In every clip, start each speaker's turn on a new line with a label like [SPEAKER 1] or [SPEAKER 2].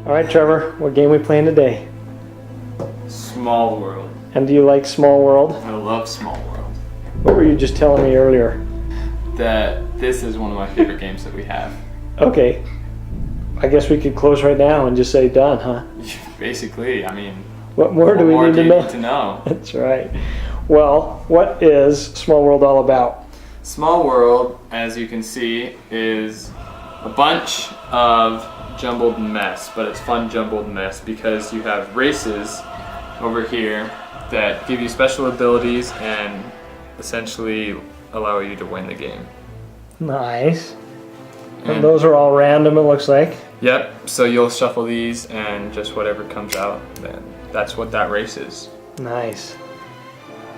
[SPEAKER 1] All right, Trevor, what game we playing today?
[SPEAKER 2] Smallworld.
[SPEAKER 1] And do you like Smallworld?
[SPEAKER 2] I love Smallworld.
[SPEAKER 1] What were you just telling me earlier?
[SPEAKER 2] That this is one of my favorite games that we have.
[SPEAKER 1] Okay. I guess we could close right now and just say done, huh?
[SPEAKER 2] Basically, I mean,
[SPEAKER 1] what more do we need
[SPEAKER 2] to know?
[SPEAKER 1] That's right. Well, what is Smallworld all about?
[SPEAKER 2] Smallworld, as you can see, is a bunch of jumbled mess, but it's fun jumbled mess because you have races over here that give you special abilities and essentially allow you to win the game.
[SPEAKER 1] Nice. And those are all random, it looks like.
[SPEAKER 2] Yep, so you'll shuffle these and just whatever comes out, then that's what that race is.
[SPEAKER 1] Nice.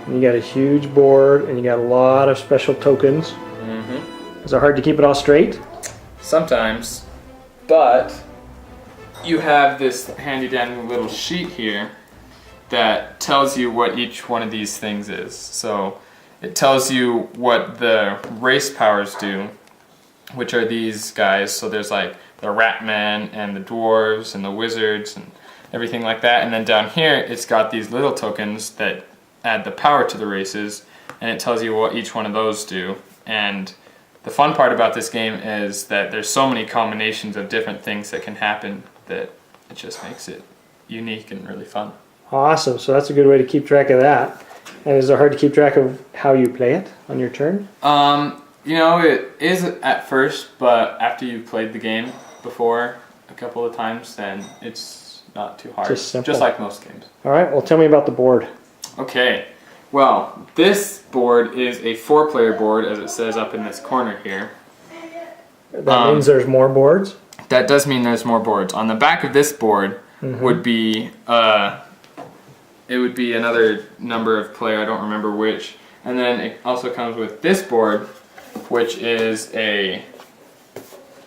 [SPEAKER 1] And you got a huge board and you got a lot of special tokens.
[SPEAKER 2] Mm-hmm.
[SPEAKER 1] Is it hard to keep it all straight?
[SPEAKER 2] Sometimes, but you have this handy dandy little sheet here that tells you what each one of these things is. So it tells you what the race powers do, which are these guys. So there's like the rat men and the dwarves and the wizards and everything like that. And then down here it's got these little tokens that add the power to the races, and it tells you what each one of those do. And the fun part about this game is that there's so many combinations of different things that can happen that it just makes it unique and really fun.
[SPEAKER 1] Awesome. So that's a good way to keep track of that. And is it hard to keep track of how you play it on your turn?
[SPEAKER 2] You know, it is at first, but after you've played the game before a couple of times, then it's not too hard.
[SPEAKER 1] Just simple.
[SPEAKER 2] Just like most games.
[SPEAKER 1] All right. Well, tell me about the board.
[SPEAKER 2] Okay. Well, this board is a 4-player board, as it says up in this corner here.
[SPEAKER 1] That means there's more boards?
[SPEAKER 2] That does mean there's more boards. On the back of this board would be it would be another number of player, I don't remember which. And then it also comes with this board, which is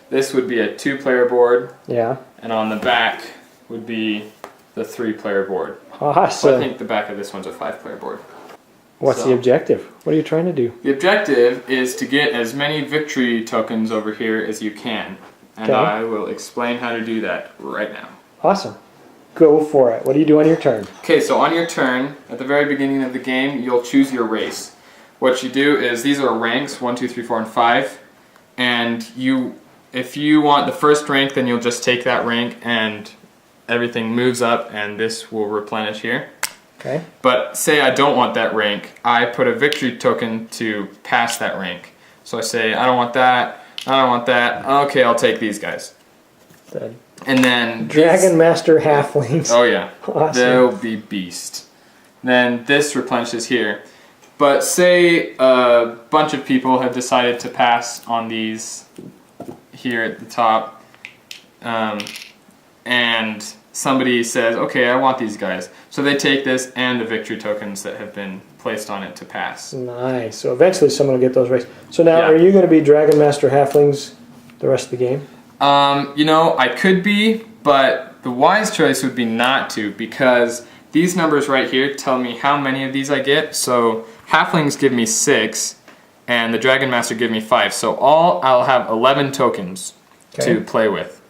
[SPEAKER 2] this would be a 2-player board.
[SPEAKER 1] Yeah.
[SPEAKER 2] And on the back would be the 3-player board.
[SPEAKER 1] Awesome.
[SPEAKER 2] So I think the back of this one's a 5-player board.
[SPEAKER 1] What's the objective? What are you trying to do?
[SPEAKER 2] The objective is to get as many victory tokens over here as you can. And
[SPEAKER 1] Okay.
[SPEAKER 2] I will explain how to do that right now.
[SPEAKER 1] Awesome. Go for it. What do you do on your turn?
[SPEAKER 2] Okay, so on your turn, at the very beginning of the game, you'll choose your race. What you do is, these are ranks, 1, 2, 3, 4, and 5. And if you want the first rank, then you'll just take that rank and everything moves up and this will replenish here.
[SPEAKER 1] Okay.
[SPEAKER 2] But say I don't want that rank, I put a victory token to pass that rank. So I say, I don't want that, I don't want that, okay, I'll take these guys.
[SPEAKER 1] The
[SPEAKER 2] And then
[SPEAKER 1] Dragon Master Halflings.
[SPEAKER 2] Oh yeah,
[SPEAKER 1] Awesome.
[SPEAKER 2] they'll be beast. Then this replenishes here. But say a bunch of people have decided to pass on these here at the top, and somebody says, okay, I want these guys. So they take this and the victory tokens that have been placed on it to pass.
[SPEAKER 1] Nice. So eventually someone will get those races. So now,
[SPEAKER 2] Yeah.
[SPEAKER 1] are you going to be Dragon Master Halflings the rest of the game?
[SPEAKER 2] You know, I could be, but the wise choice would be not to, because these numbers right here tell me how many of these I get. So halflings give me 6, and the Dragon Master give me 5. So I'll have 11 tokens to play with.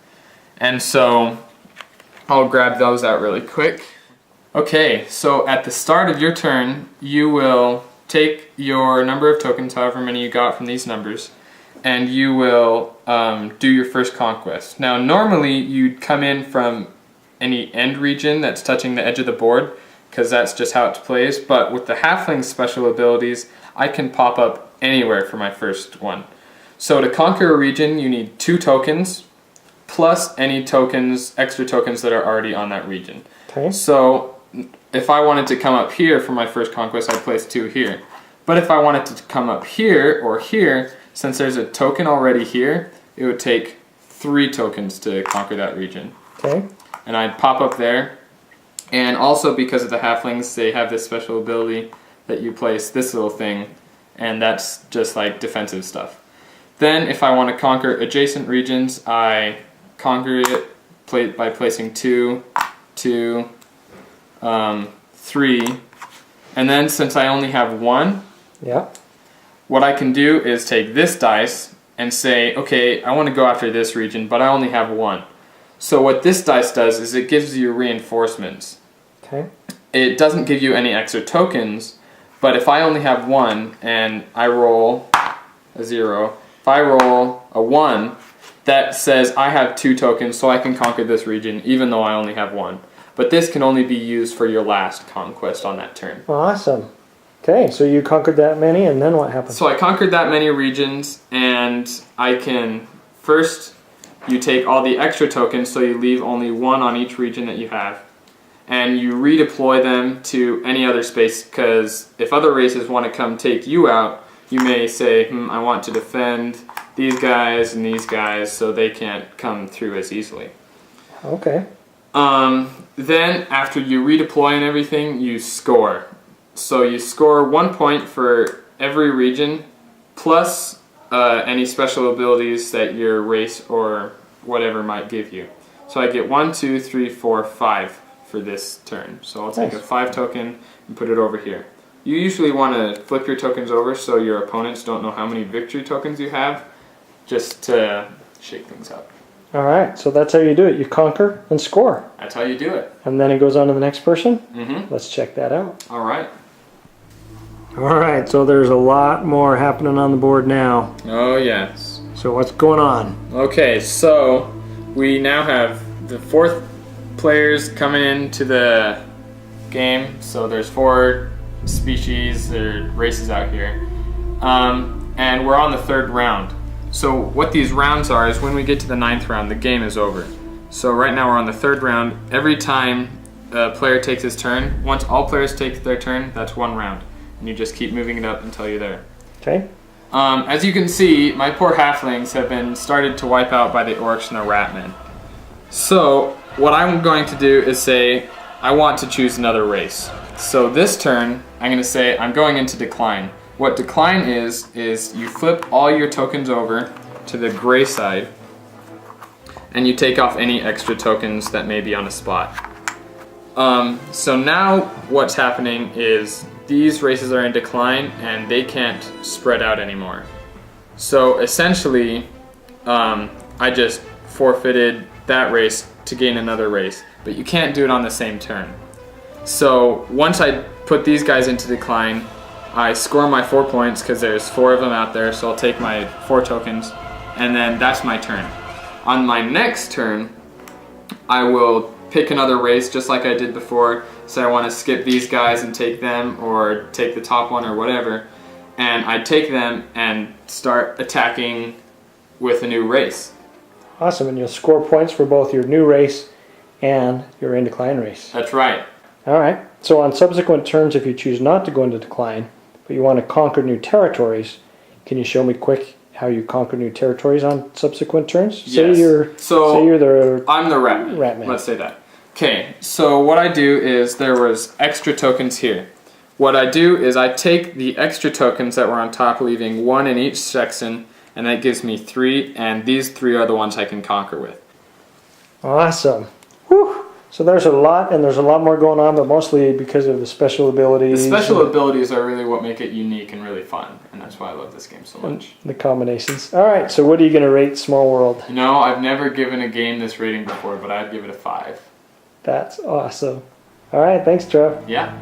[SPEAKER 2] And so I'll grab those out really quick. Okay, so at the start of your turn, you will take your number of tokens, however many you got from these numbers, and you will do your first conquest. Now normally you'd come in from any end region that's touching the edge of the board, because that's just how it plays, but with the halfling special abilities, I can pop up anywhere for my first one. So to conquer a region, you need 2 tokens, plus any tokens, extra tokens that are already on that region.
[SPEAKER 1] Okay.
[SPEAKER 2] So if I wanted to come up here for my first conquest, I'd place 2 here. But if I wanted to come up here or here, since there's a token already here, it would take 3 tokens to conquer that region.
[SPEAKER 1] Okay.
[SPEAKER 2] And I'd pop up there. And also because of the halflings, they have this special ability that you place this little thing, and that's just like defensive stuff. Then if I want to conquer adjacent regions, I conquer it by placing 2, 2, 3, and then since I only have 1,
[SPEAKER 1] Yeah.
[SPEAKER 2] what I can do is take this dice and say, okay, I want to go after this region, but I only have 1. So what this dice does is it gives you reinforcements.
[SPEAKER 1] Okay.
[SPEAKER 2] It doesn't give you any extra tokens, but if I only have one and I roll a 0, if I roll a 1, that says I have 2 tokens, so I can conquer this region even though I only have 1. But this can only be used for your last conquest on that turn.
[SPEAKER 1] Awesome. Okay, so you conquered that many, and then what happened?
[SPEAKER 2] So I conquered that many regions, and I can first, you take all the extra tokens, so you leave only 1 on each region that you have, and you redeploy them to any other space, because if other races want to come take you out, you may say, I want to defend these guys and these guys so they can't come through as easily.
[SPEAKER 1] Okay.
[SPEAKER 2] Then after you redeploy and everything, you score. So you score 1 point for every region, plus any special abilities that your race or whatever might give you. So I get 1, 2, 3, 4, 5 for this turn. So I'll take a 5 token and put it over here. You usually want to flip your tokens over so your opponents don't know how many victory tokens you have, just to shake things up.
[SPEAKER 1] All right, so that's how you do it. You conquer and score.
[SPEAKER 2] That's how you do it.
[SPEAKER 1] And then it goes on to the next person?
[SPEAKER 2] Mm-hmm.
[SPEAKER 1] Let's check that out.
[SPEAKER 2] All right.
[SPEAKER 1] All right, so there's a lot more happening on the board now.
[SPEAKER 2] Oh, yes.
[SPEAKER 1] So what's going on?
[SPEAKER 2] Okay, so we now have the 4th players coming into the game. So there's 4 species or races out here. And we're on the 3rd round. So what these rounds are is when we get to the 9th round, the game is over. So right now we're on the 3rd round. Every time a player takes his turn, once all players take their turn, that's 1 round. And you just keep moving it up until you're there.
[SPEAKER 1] Okay.
[SPEAKER 2] As you can see, my poor halflings have been started to wipe out by the orcs and the ratmen. So what I'm going to do is say, I want to choose another race. So this turn, I'm going to say, I'm going into decline. What decline is you flip all your tokens over to the gray side, and you take off any extra tokens that may be on a spot. So now what's happening is these races are in decline and they can't spread out anymore. So essentially, I just forfeited that race to gain another race, but you can't do it on the same turn. So once I put these guys into decline, I score my 4 points because there's 4 of them out there, so I'll take my 4 tokens, and then that's my turn. On my next turn, I will pick another race just like I did before. So I want to skip these guys and take them, or take the top one or whatever, and I take them and start attacking with a new race.
[SPEAKER 1] Awesome, and you'll score points for both your new race and your in decline race.
[SPEAKER 2] That's right.
[SPEAKER 1] All right, so on subsequent turns, if you choose not to go into decline, but you want to conquer new territories, can you show me quick how you conquer new territories on subsequent turns?
[SPEAKER 2] Yes.
[SPEAKER 1] Say you're the
[SPEAKER 2] I'm the rat man. Let's say that. Okay, so what I do is there was extra tokens here. What I do is I take the extra tokens that were on top, leaving 1 in each section, and that gives me 3, and these 3 are the ones I can conquer with.
[SPEAKER 1] Awesome. Whew. So there's a lot, and there's a lot more going on, but mostly because of the special abilities.
[SPEAKER 2] The special abilities are really what make it unique and really fun, and that's why I love this game so much.
[SPEAKER 1] The combinations. All right, so what are you going to rate Smallworld?
[SPEAKER 2] You know, I've never given a game this rating before, but I'd give it a 5.
[SPEAKER 1] That's awesome. All right, thanks, Trev.
[SPEAKER 2] Yeah.